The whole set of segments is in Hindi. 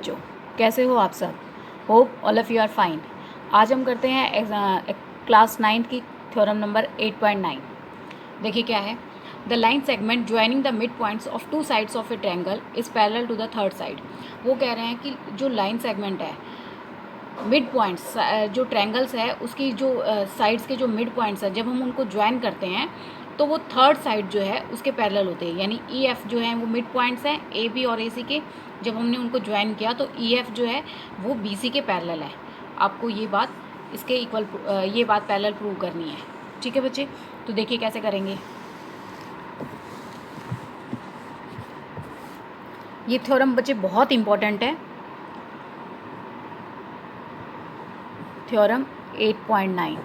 बच्चों, कैसे हो आप सब? Hope all of you are fine. आज हम करते हैं क्लास 9 की थ्योरम नंबर 8.9। देखिए क्या है। The line segment joining the mid points of two sides of a triangle is parallel to the third side. वो कह रहे हैं कि जो लाइन सेगमेंट है, मिड पॉइंट्स जो ट्रायंगल्स है उसकी जो साइड्स के जो मिड पॉइंट्स हैं, जब हम उनको ज्वाइन करते हैं तो वो थर्ड साइड जो है उसके पैरेलल होते हैं। यानी ई एफ जो है वो मिड पॉइंट्स हैं ए बी और ए सी के। जब हमने उनको ज्वाइन किया तो ई एफ जो है वो बी सी के पैरेलल है। आपको ये बात इसके इक्वल ये बात पैरेलल प्रूव करनी है। ठीक है बच्चे, तो देखिए कैसे करेंगे। ये थ्योरम बच्चे बहुत इंपॉर्टेंट है। Theorem 8.9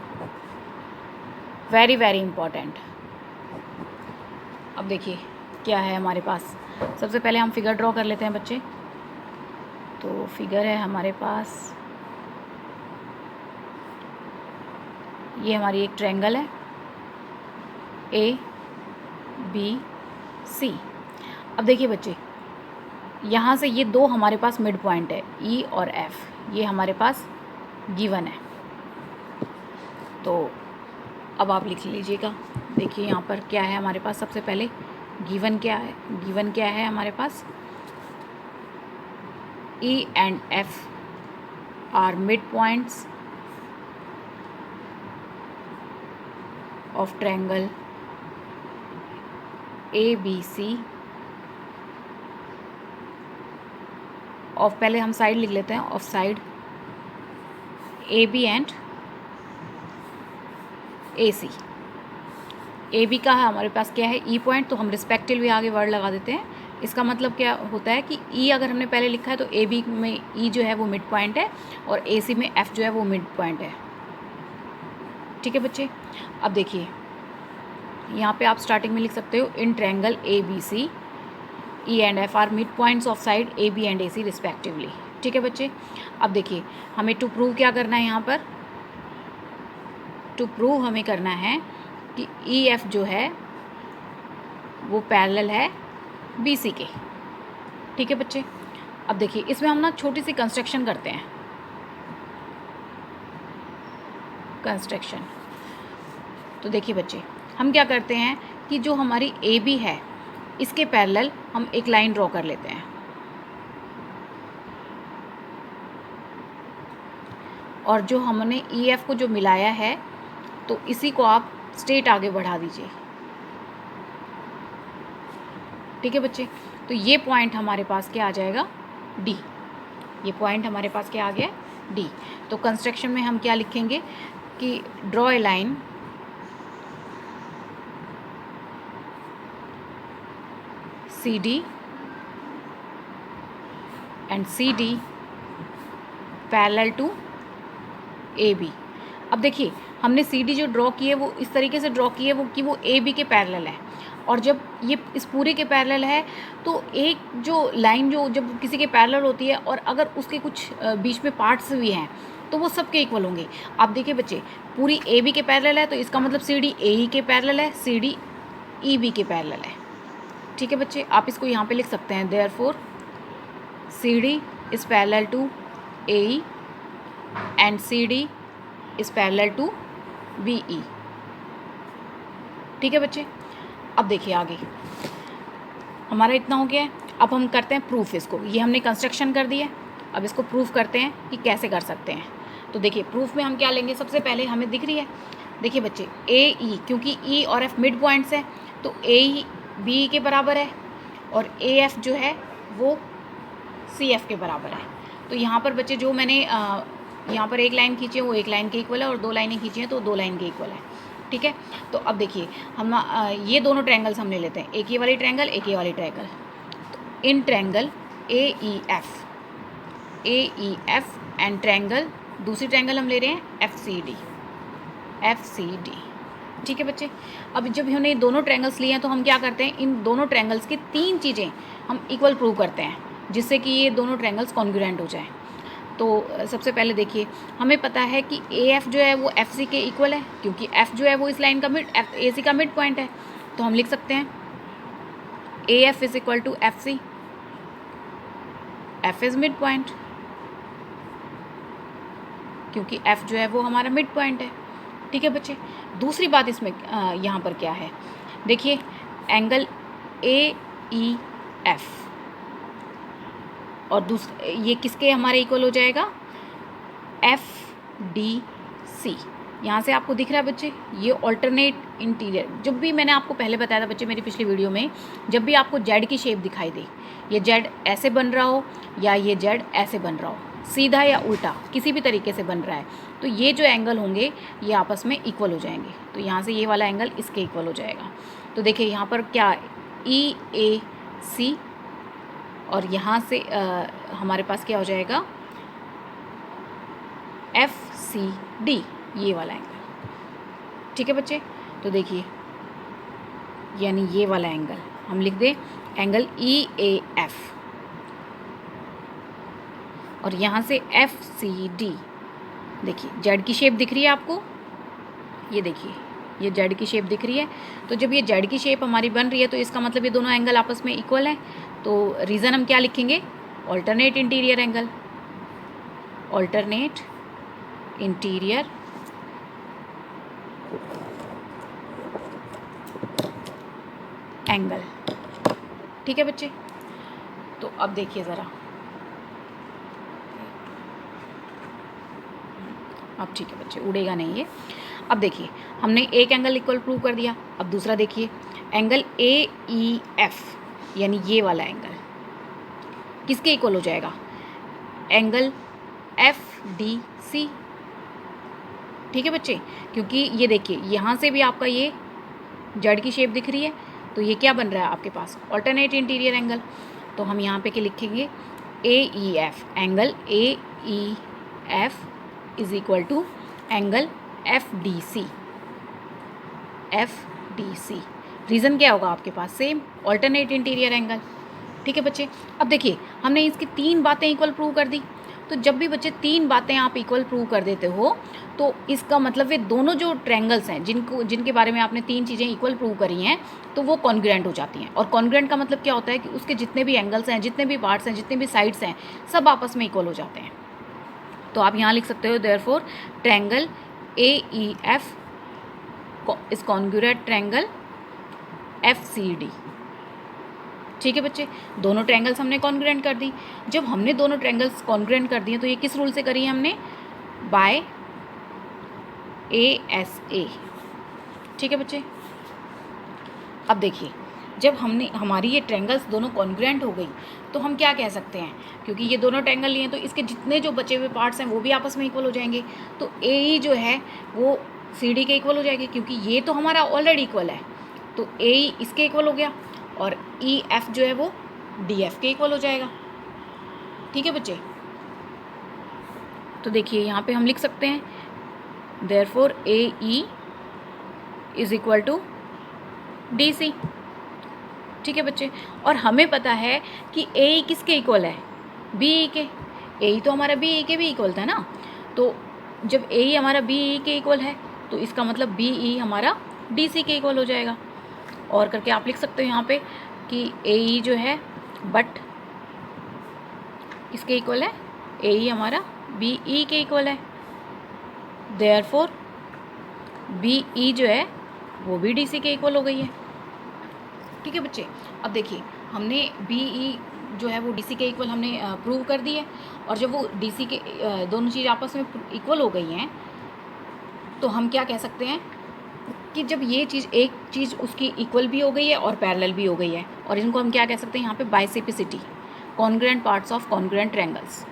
very very important. अब देखिए क्या है हमारे पास। सबसे पहले हम फिगर ड्रॉ कर लेते हैं बच्चे। तो फिगर है हमारे पास, ये हमारी एक ट्रायंगल है ए बी सी। अब देखिए बच्चे, यहाँ से ये दो हमारे पास मिड पॉइंट है ई और एफ, ये हमारे पास गिवन है। तो अब आप लिख लीजिएगा। देखिए यहाँ पर क्या है हमारे पास। सबसे पहले गिवन क्या है, गिवन क्या है हमारे पास, E and F are midpoints of triangle ABC of, पहले हम साइड लिख लेते हैं, of side AB and AC। AB का है हमारे पास क्या है, E पॉइंट, तो हम रिस्पेक्टिवली आगे वर्ड लगा देते हैं। इसका मतलब क्या होता है कि E अगर हमने पहले लिखा है तो AB में E जो है वो मिड पॉइंट है और AC में F जो है वो मिड पॉइंट है। ठीक है बच्चे, अब देखिए यहाँ पे आप स्टार्टिंग में लिख सकते हो, in triangle ABC E and F are mid points of side AB and AC respectively. ठीक है बच्चे, अब देखिए हमें टू प्रूव क्या करना है। यहाँ पर टू प्रूव हमें करना है कि EF जो है वो पैरेलल है BC के। ठीक है बच्चे, अब देखिए इसमें हम ना छोटी सी कंस्ट्रक्शन करते हैं। कंस्ट्रक्शन, तो देखिए बच्चे हम क्या करते हैं कि जो हमारी AB है इसके पैरेलल हम एक लाइन ड्रॉ कर लेते हैं और जो हमने EF को जो मिलाया है तो इसी को आप स्ट्रेट आगे बढ़ा दीजिए। ठीक है बच्चे, तो ये पॉइंट हमारे पास क्या आ जाएगा, D। ये पॉइंट हमारे पास क्या आ गया, D। तो कंस्ट्रक्शन में हम क्या लिखेंगे कि draw a line CD and CD parallel to AB। अब देखिए हमने CD जो ड्रॉ की है वो इस तरीके से ड्रॉ की है वो कि वो AB के पैरेलल है, और जब ये इस पूरे के पैरेलल है तो एक जो लाइन जो जब किसी के पैरेलल होती है और अगर उसके कुछ बीच में पार्ट्स भी हैं तो वो सबके इक्वल होंगे। आप देखिए बच्चे, पूरी AB के पैरेलल है तो इसका मतलब CD AE के पैरेलल है, CD EB के पैरेलल है। ठीक है बच्चे, आप इसको यहाँ पे लिख सकते हैं, therefore CD is parallel to AE and CD is parallel to BE। ठीक है बच्चे, अब देखिए आगे हमारा इतना हो गया है। अब हम करते हैं प्रूफ इसको। ये हमने कंस्ट्रक्शन कर दी है, अब इसको प्रूफ करते हैं कि कैसे कर सकते हैं। तो देखिए प्रूफ में हम क्या लेंगे, सबसे पहले हमें दिख रही है, देखिए बच्चे AE, क्योंकि E और F मिड पॉइंट्स है तो AE BE के बराबर है और AF जो है वो CF के बराबर है। तो यहाँ पर बच्चे जो मैंने यहाँ पर एक लाइन खींची है वो एक लाइन के इक्वल है और दो लाइनें खींची हैं तो दो लाइन के इक्वल है। ठीक है, तो अब देखिए हम ये दोनों ट्रायंगल्स हम ले लेते हैं, एक ये वाली ट्रायंगल एक ये वाली ट्रायंगल। तो in triangle AEF and triangle, दूसरी ट्रायंगल हम ले रहे हैं FCD। ठीक है बच्चे, अब जब हमने दोनों ट्रायंगल्स लिए हैं तो हम क्या करते हैं, इन दोनों ट्रायंगल्स की तीन चीज़ें हम इक्वल प्रूव करते हैं जिससे कि ये दोनों ट्रायंगल्स कॉन्ग्रुएंट हो जाएं। तो सबसे पहले देखिए हमें पता है कि AF जो है वो FC के इक्वल है, क्योंकि F जो है वो इस लाइन का AC का मिड पॉइंट है। तो हम लिख सकते हैं AF is equal to FC F is mid point, क्योंकि एफ जो है वो हमारा मिड पॉइंट है। ठीक है बच्चे, दूसरी बात इसमें यहाँ पर क्या है, देखिए एंगल ए ई एफ, और दूसरे ये किसके हमारे इक्वल हो जाएगा, एफ डी सी। यहाँ से आपको दिख रहा है बच्चे, ये ऑल्टरनेट इंटीरियर, जब भी मैंने आपको पहले बताया था बच्चे मेरी पिछली वीडियो में, जब भी आपको जेड की शेप दिखाई दे, ये जेड ऐसे बन रहा हो या ये जेड ऐसे बन रहा हो, सीधा या उल्टा किसी भी तरीके से बन रहा है, तो ये जो एंगल होंगे ये आपस में इक्वल हो जाएंगे। तो यहाँ से ये वाला एंगल इसके इक्वल हो जाएगा। तो देखिए यहाँ पर क्या, ई ए सी, और यहाँ से हमारे पास क्या हो जाएगा, एफ सी डी, ये वाला एंगल। ठीक है बच्चे, तो देखिए यानी ये वाला एंगल हम लिख दें एंगल ई ए एफ, और यहाँ से एफ सी डी। देखिए जेड की शेप दिख रही है आपको, ये देखिए ये जेड की शेप दिख रही है। तो जब ये जेड की शेप हमारी बन रही है तो इसका मतलब ये दोनों एंगल आपस में इक्वल हैं। तो रीज़न हम क्या लिखेंगे, alternate interior angle, alternate interior angle. ठीक है बच्चे, तो अब देखिए ज़रा, अब ठीक है बच्चे, उड़ेगा नहीं ये। अब देखिए हमने एक एंगल इक्वल प्रूव कर दिया, अब दूसरा देखिए एंगल ए ई एफ, यानी ये वाला एंगल किसके इक्वल हो जाएगा, एंगल एफ डी सी। ठीक है बच्चे, क्योंकि ये देखिए यहाँ से भी आपका ये जेड की शेप दिख रही है, तो ये क्या बन रहा है आपके पास, ऑल्टरनेट इंटीरियर एंगल। तो हम यहाँ पे क्या लिखेंगे, A E F, angle A E F is equal to angle F D C, F D C. Reason क्या होगा आपके पास, सेम ऑल्टरनेट इंटीरियर एंगल। ठीक है बच्चे, अब देखिए हमने इसकी तीन बातें इक्वल प्रूव कर दी। तो जब भी बच्चे तीन बातें आप इक्वल प्रूव कर देते हो तो इसका मतलब वे दोनों जो ट्रायंगल्स हैं जिनके बारे में आपने तीन चीज़ें इक्वल प्रूव करी हैं तो वो कॉन्ग्रुएंट हो जाती हैं। और कॉन्ग्रुएंट का मतलब क्या होता है कि उसके जितने भी एंगल्स हैं, जितने भी पार्ट्स हैं, जितने भी साइड्स हैं, सब आपस में इक्वल हो जाते हैं। तो आप यहाँ लिख सकते हो therefore triangle A E F is congruent triangle F C D. ठीक है बच्चे, दोनों ट्रायंगल्स हमने कॉन्ग्रुएंट कर दी। जब हमने दोनों ट्रायंगल्स कॉन्ग्रुएंट कर दिए तो ये किस रूल से करी है हमने, बाय ए एस ए। ठीक है बच्चे, अब देखिए जब हमारी ये ट्रायंगल्स दोनों कॉन्ग्रुएंट हो गई तो हम क्या कह सकते हैं, क्योंकि ये दोनों ट्रायंगल लिए हैं तो इसके जितने जो बचे हुए पार्ट्स हैं वो भी आपस में इक्वल हो जाएंगे। तो ए ई जो है वो सी डी के इक्वल हो जाएगी, क्योंकि ये तो हमारा ऑलरेडी इक्वल है, तो ए ई इसके इक्वल हो गया, और ई एफ जो है वो डी एफ के इक्वल हो जाएगा। ठीक है बच्चे, तो देखिए यहाँ पे हम लिख सकते हैं therefore A E is equal to D C. ठीक है बच्चे, और हमें पता है कि ए ई किसके इक्वल है, बी ई के। ए ई तो हमारा बी ई के भी इक्वल था ना, तो जब ए ई हमारा बी ई के इक्वल है तो इसका मतलब बी ई हमारा डी सी के इक्वल हो जाएगा। और करके आप लिख सकते हो यहाँ पे कि ए ई जो है बट किसके इक्वल है, ए ई हमारा बी ई के इक्वल है, देयरफॉर बी ई जो है वो भी डी सी के इक्वल हो गई है। ठीक है बच्चे, अब देखिए हमने बी ई जो है वो डी सी के इक्वल हमने प्रूव कर दी है, और जब वो डी सी के दोनों चीज़ आपस में इक्वल हो गई हैं तो हम क्या कह सकते हैं कि जब ये चीज़ एक चीज़ उसकी इक्वल भी हो गई है और पैरेलल भी हो गई है, और इनको हम क्या कह सकते हैं यहाँ पे by CPCT, congruent parts of congruent triangles,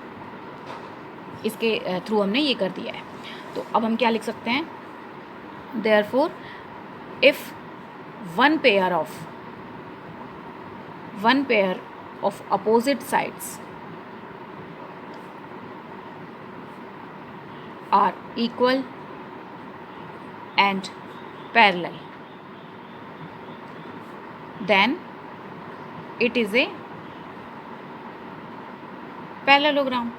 इसके थ्रू हमने ये कर दिया है। तो अब हम क्या लिख सकते हैं, therefore if one pair of opposite sides are equal and parallel, then it is a parallelogram।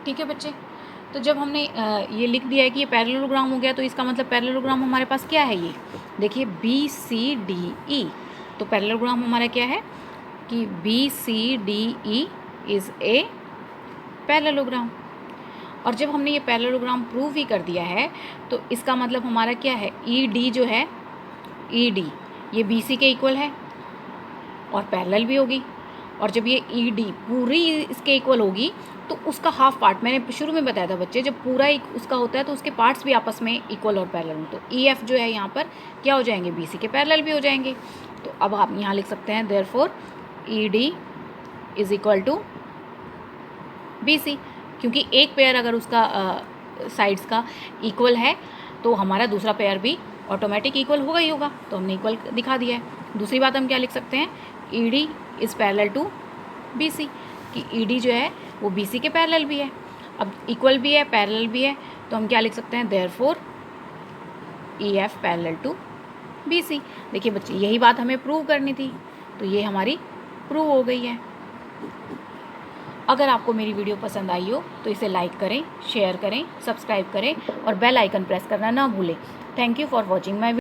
ठीक है बच्चे, तो जब हमने ये लिख दिया है कि ये पैरेललोग्राम हो गया तो इसका मतलब पैरेललोग्राम हमारे पास क्या है, ये देखिए बी सी डी ई, तो पैरेललोग्राम हमारा क्या है कि BCDE इज़ ए पैरेललोग्राम। और जब हमने ये पैरेललोग्राम प्रूव ही कर दिया है तो इसका मतलब हमारा क्या है, ED जो है, ED ये BC के इक्वल है और पैरेलल भी होगी। और जब ये ED पूरी इसके इक्वल होगी तो उसका हाफ पार्ट, मैंने शुरू में बताया था बच्चे, जब पूरा उसका होता है तो उसके पार्ट्स भी आपस में इक्वल और पैरेलल हों, तो EF जो है यहाँ पर क्या हो जाएंगे, BC के पैरेलल भी हो जाएंगे। तो अब आप यहाँ लिख सकते हैं therefore ED is equal to BC, क्योंकि एक पेयर अगर उसका साइड्स का इक्वल है तो हमारा दूसरा पेयर भी ऑटोमेटिक इक्वल होगा ही होगा, तो हमने इक्वल दिखा दिया है। दूसरी बात हम क्या लिख सकते हैं, ED is parallel to BC, कि ED जो है वो BC के पैरेलल भी है। अब इक्वल भी है, पैरेलल भी है, तो हम क्या लिख सकते हैं, therefore EF parallel to BC। देखिए बच्चे, यही बात हमें प्रूव करनी थी, तो ये हमारी प्रूव हो गई है। अगर आपको मेरी वीडियो पसंद आई हो तो इसे लाइक करें, शेयर करें, सब्सक्राइब करें और बेल आइकन प्रेस करना ना भूलें। Thank you for watching my